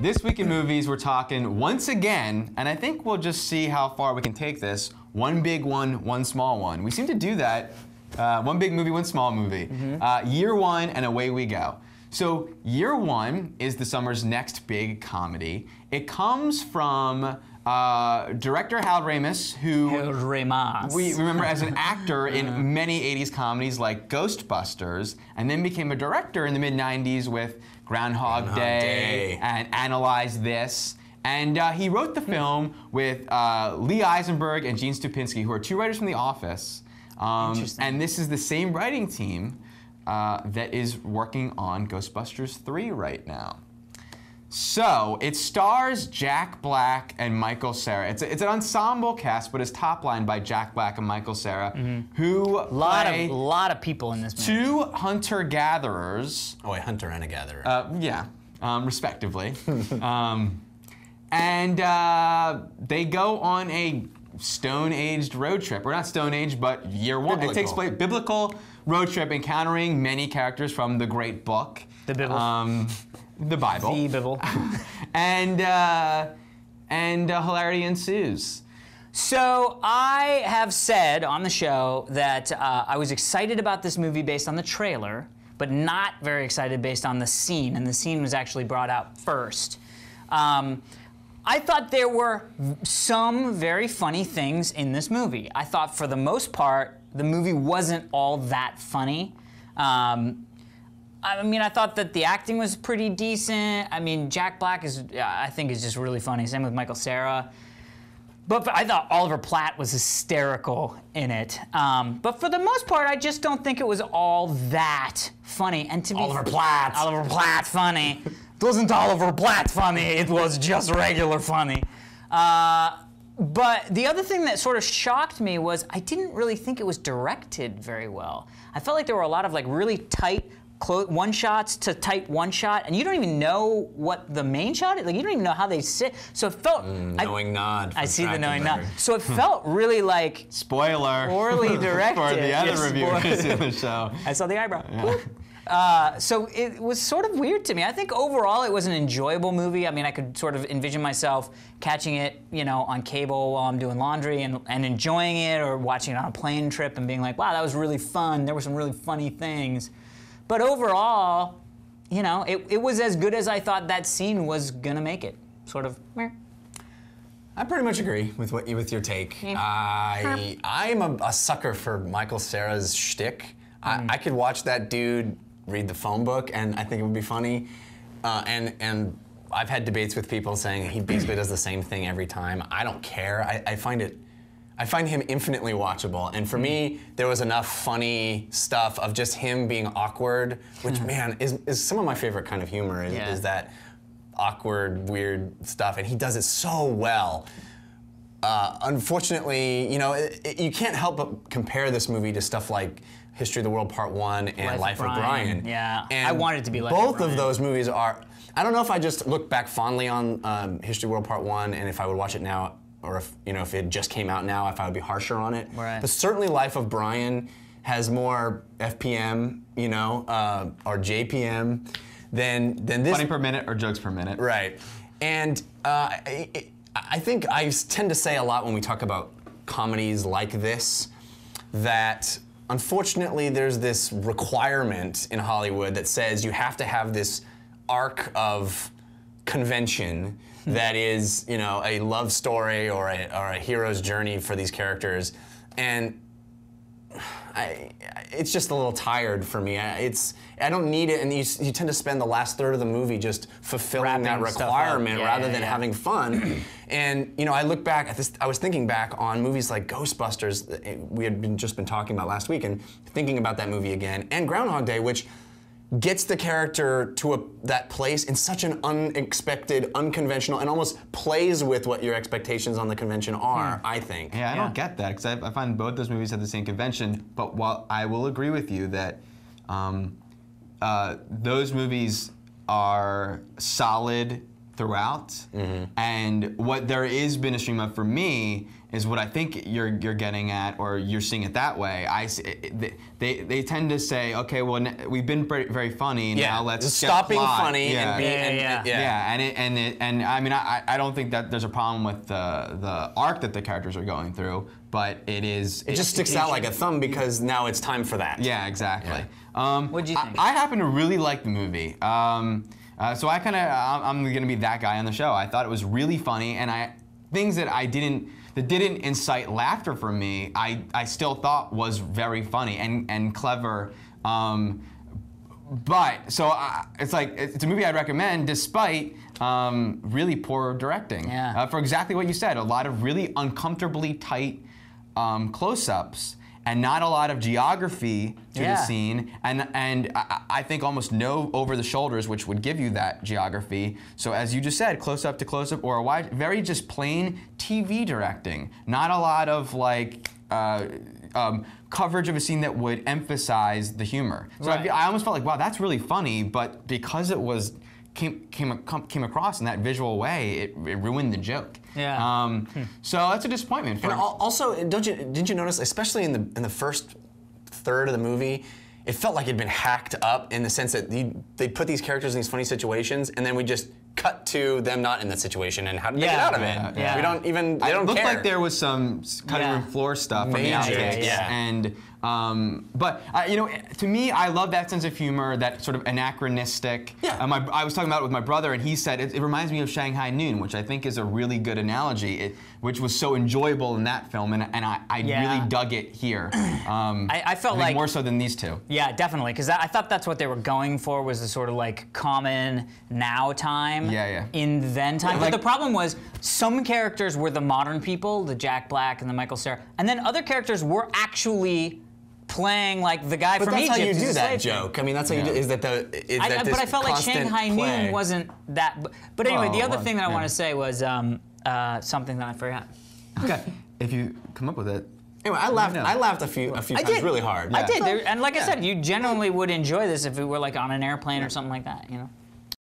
This week in movies, we're talking once again, and I think we'll just see how far we can take this. One big one, one small one. We seem to do that. One big movie, one small movie. Year one, and away we go. So Year One is the summer's next big comedy. It comes from director Harold Ramis, who we remember as an actor in many 80s comedies like Ghostbusters, and then became a director in the mid-90s with Groundhog Day and Analyze This. And he wrote the film with Lee Eisenberg and Gene Stupinski, who are two writers from The Office. And this is the same writing team that is working on Ghostbusters 3 right now. So it stars Jack Black and Michael Cera. It's an ensemble cast, but it's top-lined by Jack Black and Michael Cera, who play lot of people in this movie. Two hunter-gatherers. Oh, a hunter and a gatherer. Respectively. And they go on a stone-aged road trip. Or not stone-aged, but year one. Biblical. It takes place biblical road trip, encountering many characters from the great book. The Bible. The Bible. The Bible. and hilarity ensues. So I have said on the show that I was excited about this movie based on the trailer, but not very excited based on the scene, and the scene was actually brought out first. I thought there were some very funny things in this movie. I thought for the most part, the movie wasn't all that funny. I mean, I thought that the acting was pretty decent. I mean, Jack Black I think is just really funny. Same with Michael Cera. But I thought Oliver Platt was hysterical in it. But for the most part, I just don't think it was all that funny. And to be Oliver Platt funny. It wasn't Oliver Platt funny. It was just regular funny. But the other thing that sort of shocked me was I didn't really think it was directed very well. I felt like there were a lot of like really tight one shots to tight one shot, and you don't even know what the main shot is. Like you don't even know how they sit. So it felt knowing nod. I see the knowing nod. So it felt really like spoiler poorly directed for the other Yes, reviewers in the show. I saw the eyebrow. So it was sort of weird to me. I think overall it was an enjoyable movie. I mean, I could sort of envision myself catching it, you know, on cable while I'm doing laundry and enjoying it, or watching it on a plane trip and being like, wow, that was really fun. There were some really funny things. But overall, you know, it was as good as I thought that scene was gonna make it. Sort of. Meh. I pretty much agree with your take. I'm a sucker for Michael Cera's shtick. I could watch that dude read the phone book, and I think it would be funny. And I've had debates with people saying he basically does the same thing every time. I don't care. I find him infinitely watchable. And for me, there was enough funny stuff of just him being awkward, which man is some of my favorite kind of humor. Is that awkward, weird stuff, and he does it so well. Unfortunately, you know, you can't help but compare this movie to stuff like History of the World Part 1 and Life of Brian. Yeah, and I wanted it to be Life of Brian. Both of those movies are, I don't know if I just look back fondly on History of the World Part 1 and if I would watch it now, or if, you know, if it just came out now, if I would be harsher on it. Right. But certainly Life of Brian has more FPM, you know, or JPM than this. Funny per minute or jokes per minute. Right. And I think I tend to say a lot when we talk about comedies like this that unfortunately there's this requirement in Hollywood that says you have to have this arc of convention that is, you know, a love story or a hero's journey for these characters, and it's just a little tired for me. I don't need it, and you tend to spend the last third of the movie just fulfilling that requirement rather than having fun. And you know, I look back at this. I was thinking back on movies like Ghostbusters that we had just been talking about last week, and thinking about that movie again, and Groundhog Day, which gets the character to that place in such an unexpected, unconventional, and almost plays with what your expectations on the convention are, I think. Yeah, I don't get that, because I find both those movies have the same convention, but while I will agree with you that those movies are solid throughout. And what there is been a stream of for me is what I think you're getting at, or you're seeing it that way. They tend to say, okay, well, we've been very funny. Now let's stop being funny yeah. and be and I mean, I don't think that there's a problem with the arc that the characters are going through, but it just sticks out like a thumb because now it's time for that. Yeah, exactly. What'd you think? I happen to really like the movie. So I'm gonna be that guy on the show. I thought it was really funny, and things that didn't incite laughter from me, I still thought was very funny and clever. But it's like it's a movie I'd recommend, despite really poor directing. Yeah. For exactly what you said, a lot of really uncomfortably tight close-ups. And not a lot of geography to the scene, and I think almost no over the shoulders, which would give you that geography. So as you just said, close up to close up, or a wide, very just plain TV directing. Not a lot of like coverage of a scene that would emphasize the humor. So I almost felt like, wow, that's really funny, but because it was came across in that visual way, it ruined the joke. Yeah. So that's a disappointment. And also, didn't you notice, especially in the first third of the movie, it felt like it'd been hacked up in the sense that they put these characters in these funny situations, and then we just cut to them not in the situation and how did they get out of it. Yeah. We don't even. They don't looked care. like there was some cutting room floor stuff from the outtakes, and but you know, to me, I love that sense of humor, that sort of anachronistic. Yeah. I was talking about it with my brother, and he said it reminds me of Shanghai Noon, which I think is a really good analogy. Which was so enjoyable in that film, and I really dug it here. I felt think like more so than these two. Yeah, definitely, because I thought that's what they were going for, was the sort of like common now time in then time. But the problem was some characters were the modern people, the Jack Black and the Michael Cera, and then other characters were actually playing like the guy from Egypt. But that's how you do that slave joke. I mean, that's how you do. Is that but I felt like Shanghai Noon wasn't that. But anyway, the other thing that I want to say was something that I forgot. Okay, if you come up with it. Anyway, I laughed a few times really hard. I did, and like I said, you genuinely would enjoy this if it were like on an airplane or something like that, you know.